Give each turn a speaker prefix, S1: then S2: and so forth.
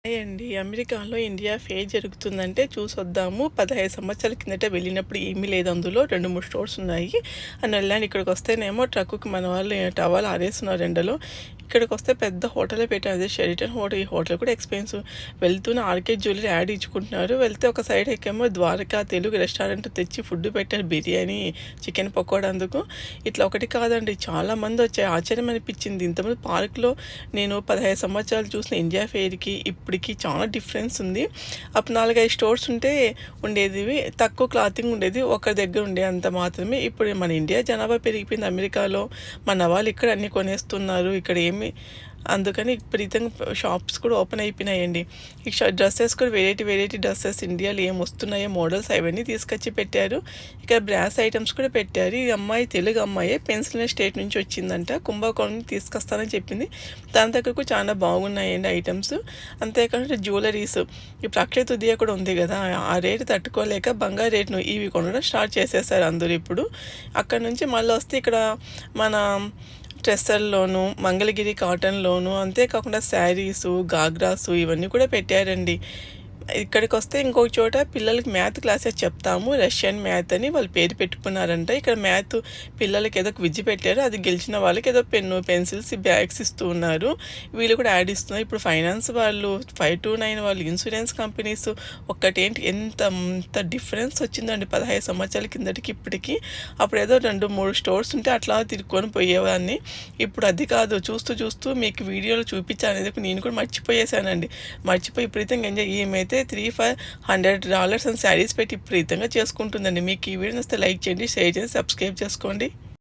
S1: Hi అండి. అమెరికాలో India fair జరుగుతుందంటే చూసొద్దాము. 15 సంవత్సరాల కిందట వెళ్ళినప్పుడు ఏమీ లేదు అందులో. 2, 3 స్టోర్స్ ఉన్నాయి. అని వెళ్ళాను. ఇక్కడికొస్తేనేమో ట్రక్కుకి మన వాళ్ళు టవల్ ఆరేస్తున్నారు ఎండలో. ఇక్కడికొస్తే పెద్ద హోటలే పెట్టారు. అదే షెరిటన్ హోటల్. ఈ హోటల్ కూడా ఎక్స్‌పెన్సివ్. వెళ్తూనే ఆర్‌కే జ్యువెలరీ యాడ్ ఇచ్చుకుంటున్నారు. వెళ్తే ఒక సైడ్ ఎక్కేమో ద్వారకా తెలుగు రెస్టారెంట్ తెచ్చి ఫుడ్ పెట్టారు. బిర్యానీ, చికెన్ పకోడా అందుకు. ఇట్లా ఒకటి కాదండి చాలా మంది వచ్చారు. ఆశ్చర్యం అనిపించింది. ఇంతకుముందు పార్క్‌లో నేను 15 సంవత్సరాలు చూసిన ఇండియా ఫెయిర్‌కి ఇప్పటికి చాలా డిఫరెన్స్ ఉంది. అప్పుడు 4, 5 స్టోర్స్ ఉంటే ఉండేది. తక్కువ క్లాతింగ్ ఉండేది. ఒకరి దగ్గర ఉండే అంత మాత్రమే. ఇప్పుడు మన ఇండియా జనాభా పెరిగిపోయింది అమెరికాలో. మన వాళ్ళు ఇక్కడ అన్నీ కొనేస్తున్నారు. ఇక్కడ అందుకని విపరీతంగా షాప్స్ కూడా ఓపెన్ అయిపోయినాయండి. ఈ డ్రెస్సెస్ కూడా వెరైటీ డ్రెస్సెస్ ఇండియాలో ఏం వస్తున్నాయో మోడల్స్ అవన్నీ తీసుకొచ్చి పెట్టారు. ఇక్కడ బ్రాస్ ఐటమ్స్ కూడా పెట్టారు. ఈ అమ్మాయి తెలుగు అమ్మాయి పెన్సిల్వేనియా స్టేట్ నుంచి వచ్చిందంట. కుంభకోణం తీసుకొస్తానని చెప్పింది. దాని దగ్గరకు చాలా బాగున్నాయండి ఐటమ్స్. అంతేకాకుండా జ్యువెలరీస్ ఇప్పుడు అక్షయ తృతీయ కూడా ఉంది కదా, ఆ రేటు తట్టుకోలేక బంగారు రేటును ఇవి కొనడం స్టార్ట్ చేసేసారు అందరూ ఇప్పుడు. అక్కడ నుంచి మళ్ళీ వస్తే ఇక్కడ మన డ్రెస్సల్లోను, మంగళగిరి కాటన్లోను, అంతేకాకుండా శారీసు, గాగ్రాసు ఇవన్నీ కూడా పెట్టారండి. ఇక్కడికొస్తే ఇంకొక చోట పిల్లలకి మ్యాథ్ క్లాసెస్ చెప్తాము. రష్యన్ మ్యాథ్ అని వాళ్ళు పేరు పెట్టుకున్నారంట. ఇక్కడ మ్యాథ్ పిల్లలకి ఏదో క్విజ్ పెట్టారు. అది గెలిచిన వాళ్ళకి ఏదో పెన్ను, పెన్సిల్స్, బ్యాగ్స్ ఇస్తూ ఉన్నారు. వీళ్ళు కూడా యాడ్ ఇస్తున్నారు. ఇప్పుడు ఫైనాన్స్ వాళ్ళు, 529 వాళ్ళు, ఇన్సూరెన్స్ కంపెనీస్ ఒక్కటేంటి ఎంత డిఫరెన్స్ వచ్చిందండి 15 సంవత్సరాల కిందటికి ఇప్పటికి. అప్పుడు ఏదో 2, 3 స్టోర్స్ ఉంటే అట్లా తిరుక్కొని పోయేవాడిని. ఇప్పుడు అది కాదు. చూస్తూ మీకు వీడియోలో చూపించాలనేది నేను కూడా మర్చిపోయేసానండి. మర్చిపోయి విపరీతంగా ఎంజాయ్. ఏమైతే $300 అని శారీస్ పెట్టి విపరీతంగా చేసుకుంటుందండి. మీకు ఈ వీడియో నచ్చితే లైక్ చేయండి, షేర్ చేయండి, సబ్స్క్రైబ్ చేసుకోండి.